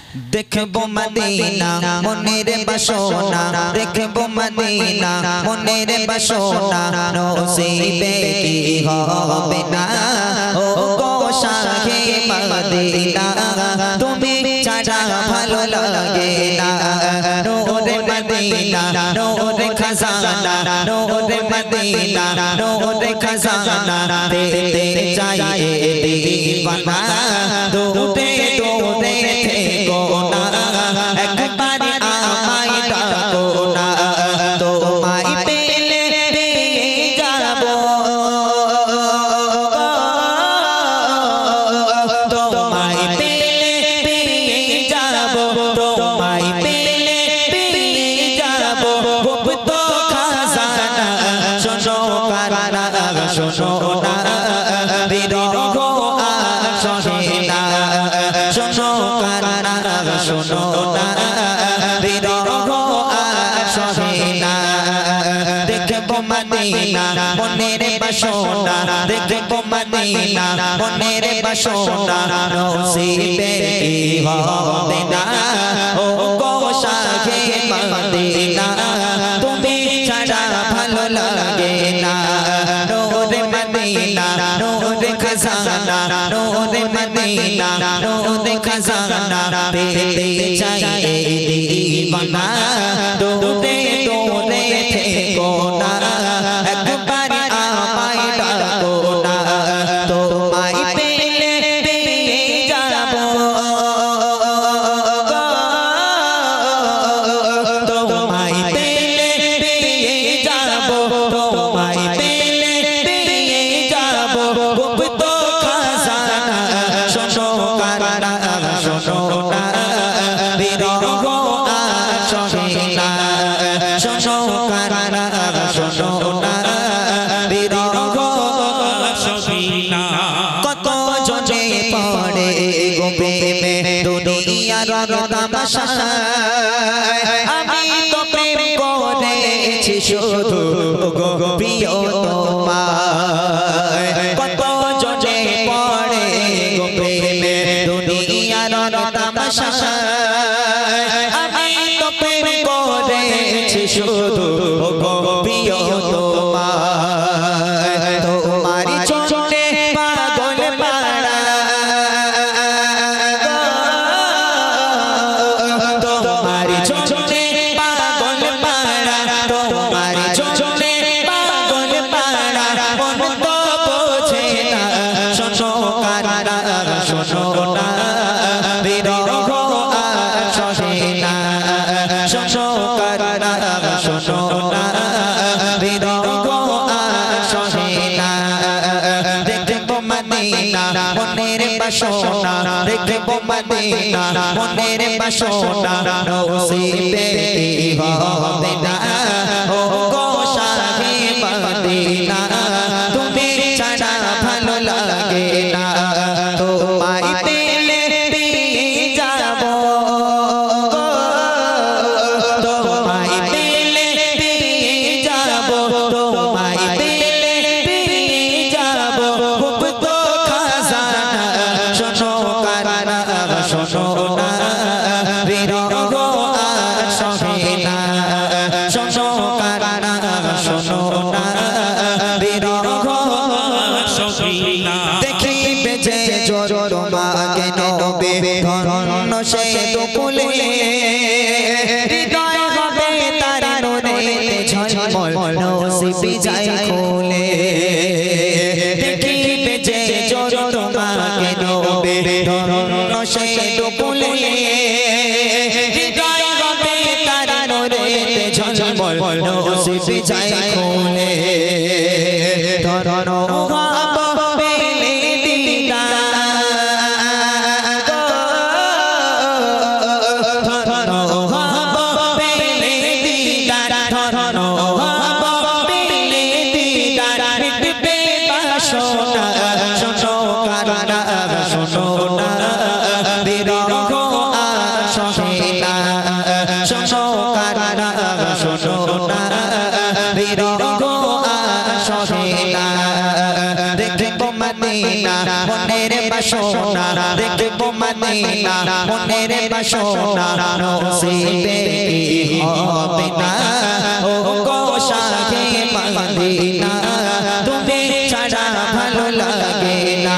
দেখবো মদিনা মনের বাসনা দেখবো মদিনা মনের বাসনা নসিবে কি হবে না ও গো শাহে মদিনা তুমি ছাড়া ভালো লাগে না নূরে মদিনা নূরে খাজানা নূরে মদিনা নূরে খাজানা দেখতে চাই দিওয়ানা দূরে দূরে থেকো না একবার আমায় ডাকো না তোমায় পেলে পেয়ে যাবো তোমায় পেলে পেয়ে যাবো তোমায় পেলে পেয়ে যাবো গুপ্ত খাজানা শোনো কারা শোনো না বিরহ আসে না শোনো কারা শোনো না বিরহ আসে না দেখবো মদিনা মনের বাসনা দেখবো মদিনা মনের বাসনা নসিবে কি হবে না ও গো শাহে মদিনা তুমি ছাড়া ভালো লাগে না নূরে মদিনা নূরে খাজানা নূরে মদিনা নূরে খাজানা পেতে চাই দিওয়ানা দূরে দূরে থেকো না একবার আমায় ডাকো না তোমায় পেলে পেয়ে যাবো তোমায় পেলে পেয়ে যাবো তোমায় পেলে পেয়ে যাবো গুপ্ত খাজানা শোনো কারা শোনো না বিরহ আসে না শোনো কারা শোনো না বিরহ আসে না কত জনে পড়ে গো প্রেমে দুনিয়ার তামাশায় আমি তো প্রেম করেছি শুধু গো প্রিয় তোমায় কত জনে পড়ে গো প্রেমে দুনিয়ার তামাশায় আমি তো প্রেম করেছি শুধু গো প্রিয় তোমায় তোমারি চোখে পাগল পাড়া তোমারি চোখে পাগল পাড়া তোমারি চোখে পাগল পাড়া মন তো বোঝে না শোনো কারা শোনো না বিরহ আসে না শোনো কারা শোনো না বিরহ আসে না দেখবো মদিনা মনের বাসনা দেখবো মদিনা মনের বাসনা নসিবে কি হবে না ও গো শাহে মদিনা তুমি ছাড়া ভালো লাগে না তোমায় পেলে পেয়ে যাবো তোমায় পেলে পেয়ে যাবো তোমায় পেলে পেয়ে যাবো গুপ্ত খাজানা শোনো কারা শোনো না বিরহ আসে না শোনো কারা শোনো না বিরহ আসে না দেখিবে যে জোর মাকে নবে ধন্য সে দুকুলে হৃদয় হবে তার নূরে ঝলমল নসিবে যায় খুলে দেখিবে যে জোর মাকে নবে ধন্য সে দুকুলে হৃদয় হবে তার নূরে ঝলমল নসিবে যায় খুলে ধরণ পেলে দিদা ধরণ পেলে দিদা ধরণ পেলে দিদা মিটবে বাসনা শোনো কারা শোনো না বিরহ আসে না শোনো কারা শোনো না বিরহ আসে না দেখবো মদিনা মনের বাসনা দেখবো মদিনা মনের বাসনা নসিবে হবে না ও গো শাহে মদিনা তুমি ছাড়া ভালো লাগে না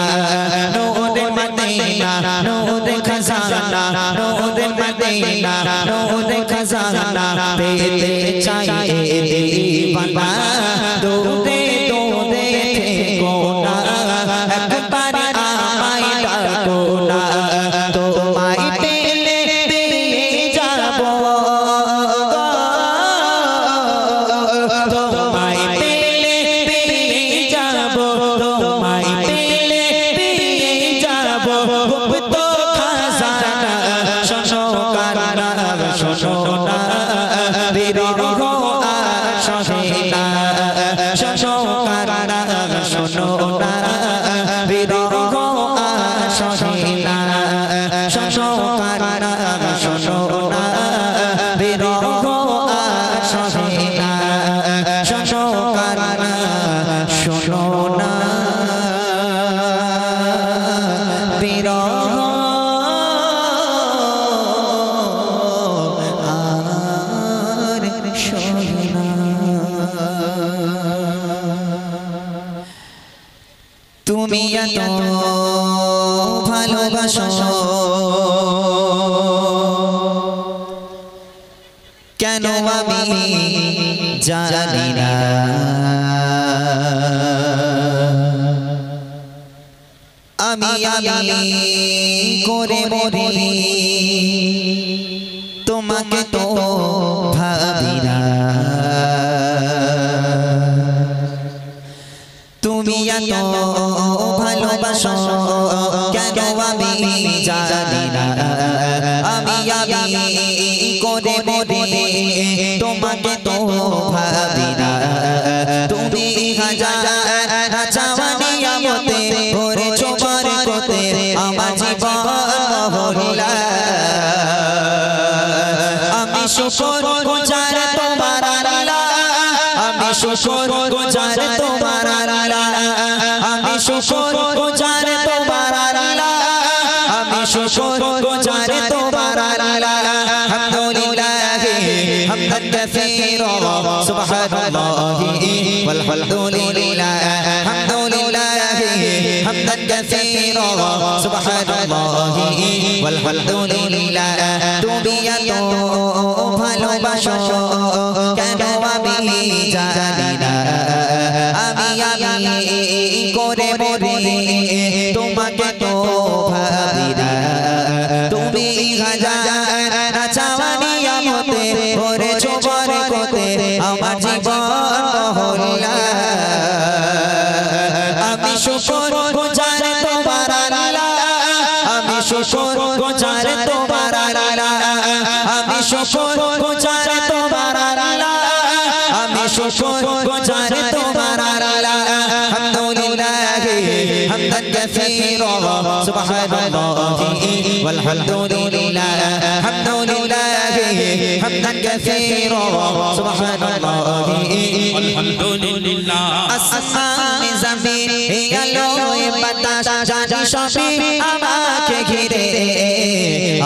নূর মদিনা নূর খজানা নূর মদিনা নূর খজানা পেতে চাই দিবানা দৌড়ে দৌড়ে থেকো না একবার আমায় ডাকো না তোমায় পেলে পেয়ে যাবো তোমায় পেলে পেয়ে যাবো তোমায় পেলে পেয়ে যাবো তো খাজানা শোনো কান্না শোনো না বিরহ আসে না শোনো কান্না শোনো না বিরহ আসে না শোনো কান্না শোনো না বিরহ আসে না শোনো কান্না শোনো না বিরহ তুমি এত ভালোবাসো কেন আমি জানি না আমি করে মরি তোমাকে তো ভাবি না তুমি এত ভালোবাসো কেন আমি জানি না আমি করে মরি তোমাকে তো ভাবি না তুমি হাজার চাওয়ানি আমতে ভরে চোমার কোতে আমার জীবন হরিলা আমি শুকর গুজার তোমার আল্লাহ আমি শুকর গুজার তোমার আল্লাহ আমি শুকর গুজার তোমার আল্লাহ আমি শুকর গুজার তোমার আল্লাহ আলহামদুলিল্লাহ হামদান কাসীরা সুবহানাল্লাহি ওয়ালহামদুলিল্লাহ আলহামদুলিল্লাহ হামদান কাসীরা সুবহানাল্লাহি ওয়ালহামদুলিল্লাহ তুমি এত ভালোবাসো কেন আমি জানি না আমি করে মরি তোমাকে তো ভাবি না তুমি হাজার চাওয়ানি আমতে ভরে চোমার কোতে আমার জীবন হরিলা আমি শুকর গুজার তোমার আল্লাহ আমি শুকর গুজার তোমার আল্লাহ আমি শুকর গুজার তোমার আল্লাহ আমি শুকর গুজার তোমার আল্লাহ আলহামদুলিল্লাহ হামদান কাসীরা সুবহানাল্লাহি ওয়ালহামদুলিল্লাহ আলহামদুলিল্লাহ হামদান কাসীরা সুবহানাল্লাহি ওয়ালহামদুলিল্লাহ আসমান জমিন আলো বাতাস জানি সবই আমাকে ঘিরে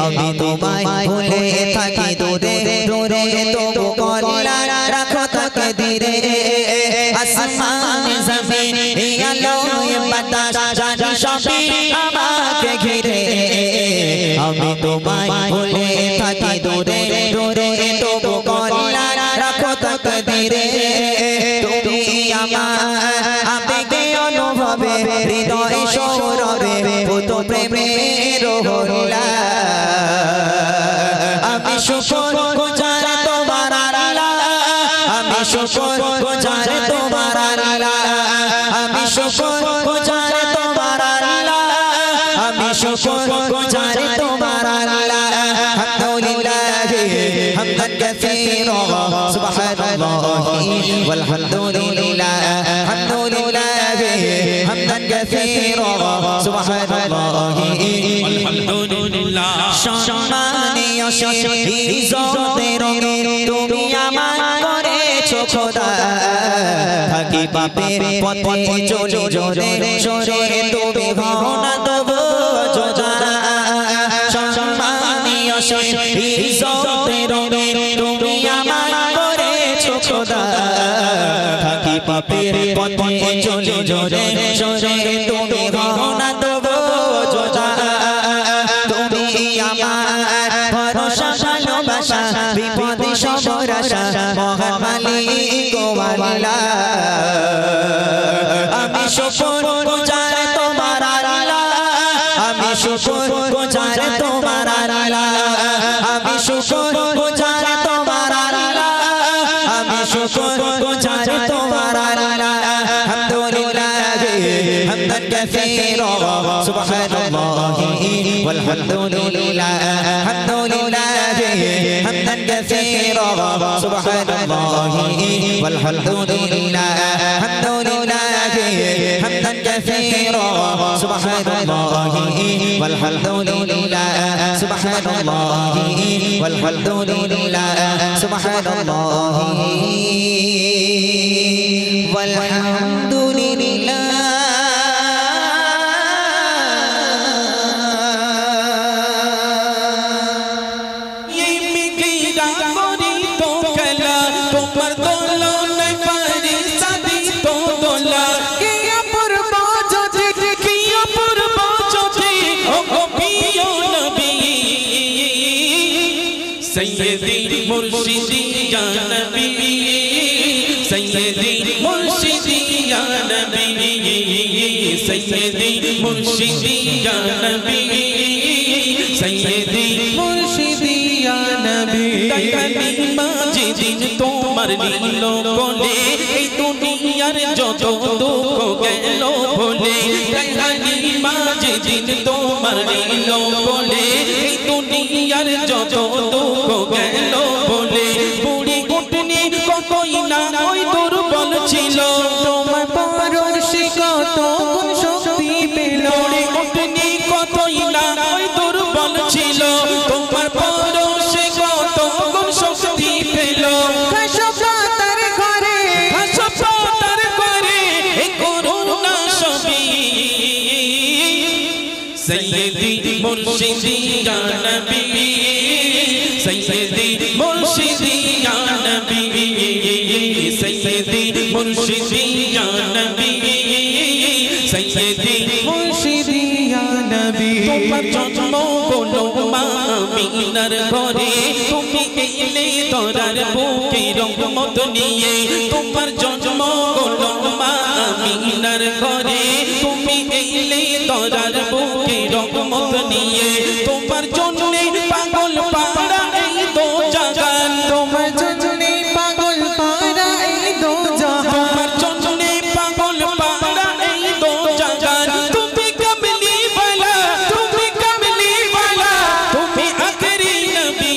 আমি তোমায় ভুলে থাকি দূরে দূরে তবু কল্যাণ রাখো তাকদীরে আসমান জমিন আলো বাতাস জানি সবই আমাকে ঘিরে আমি তোমায় ভুলে থাকি দূরে দূরে তবু কল্যাণ রাখো তাকদীরে তুমি আমার আবেগে অনুভবে হৃদয় সৌরভে ভূত প্রেমের হরিলা আমি শুকর গুজার তোমার আল্লাহ আমি শুকর গুজার তোমার আল্লাহ আমি শুকর গুজার তোমার আল্লাহ আমি শুকর গুজার তোমার আল্লাহ আলহামদুলিল্লাহ হামদান কাসীরা সুবহানাল্লাহি ওয়ালহামদুলিল্লাহ আলহামদুলিল্লাহ হামদান কাসীরা সুবহানাল্লাহি ওয়ালহামদুলিল্লাহ সম্মানীয় ইজ্জতের তুমি আমার করেছো খোদা থাকি পাপের পথে চলি জোরে সরে তুমি হও না তবু যোজা অশেষ ইজ্জতের তুমি আমার করেছো খোদা থাকি পাপের পথে চলে জোরে জোরে তুমি হও না দেবো জোদা তুমি আমার ভরসা ভালোবাসা বিপদে সবার আশা মহান মালিক ও আল্লাহ আমি শুকর গুজার তোমার আল্লাহ আমি শুকর গুজার তোমার আল্লাহ আমি শুকর গুজার তোমার আল্লাহ আমি শুকর গুজার তোমার আল্লাহ আলহামদুলিল্লাহ হামদান কাসীরা সুবহানাল্লাহি ওয়ালহামদুলিল্লাহ আলহামদুলিল্লাহ হামদান কাসীরা সুবহানাল্লাহি ওয়ালহামদুলিল্লাহ আলহামদুলিল্লাহ حمدا كثيرا سبحان الله والحمد لله سبحان الله والحمد لله سبحان الله والحمد لله सैयदी मुर्शिदी या नबी सैयदी मुर्शिदी या नबी सैयदी मुर्शिदी या नबी सैयदी मुर्शिदी या नबी दयानी माजी दिन তোমার নীল কোলে এই দুনিয়ার যত দুঃখ গেল ভুলে দয়ানি মাজি দিন তোমার নীল কোলে এই দুনিয়ার যত দুঃখ গেল ভুলে বুড়ি কুটনি কতই না ওই দুর্বল ছিল তোমার পরশে কত গুণ শক্তি পেল বুড়ি কুটনি কতই না ওই দুর্বল ছিল তোমার পরশে কত গুণ শক্তি পেল হাসপাতাল ঘরে এই করুণা সবই सैयदी मुर्शिदी या नबी सैयदी मुर्शिदी या नबी सैयदी मुर्शिदी या नबी सैयदी मुर्शिदी या नबी তোমার জন্ম হলো মা আমিনার ঘরে তুমি এলে ধরার বুকে রহমত নিয়ে তোমার জন্ম হলো মা আমিনার ঘরে তুমি এলে ধরার বুকে রহমত নিয়ে তোমার জন্যে পাগল পাড়া এই দো জাগান তোমার জন্যে পাগল পাড়া এই দো জাহান তোমার জন্যে পাগল পাড়া এই দো জাগান তুমি কমলি वाला তুমি আখরি নবী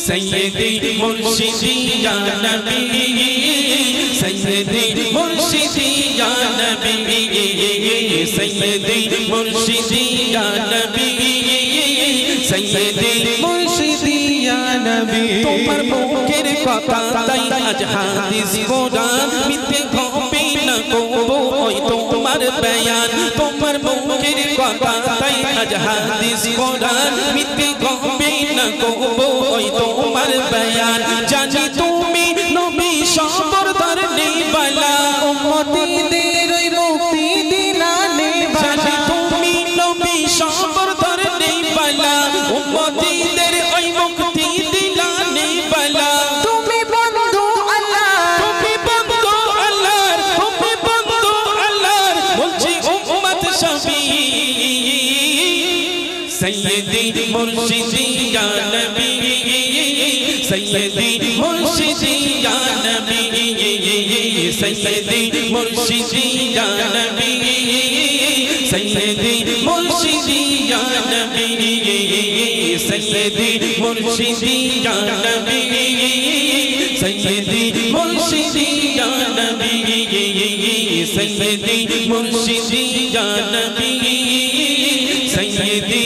सैयदी मुर्शिदी या नबी सैयदी मुर्शिदी या नबी सैयदी मुर्शिदी या नबी सैयदी मुर्शिदी या नबी তোমার মুখের কথা তাই আজ হাদিস কোরআন মিথ্যে হবে না কবু ওই তোমার বয়ান তোমার মুখের কথা তাই আজ হাদিস কোরআন মিথ্যে হবে না কবু ওই তোমার বয়ান জানি তুমি নবী সরদার নেবালা উম্মতীদের ওই মুক্তি দিলানে জানি তুমি নবী সরদার নেবালা উম্মতীদের ওই মুক্তি দিলানে বালা তুমি বন্ধু আল্লাহর বলছি উম্মত সবই सैयदी मुर्शिदी या नबी सैयदी मुर्शिदी या नबी सैयदी मुर्शिदी या नबी सैयदी मुर्शिदी या नबी सैयदी मुर्शिदी या नबी सैयदी मुर्शिदी या नबी सैयदी मुर्शिदी या नबी सैयदी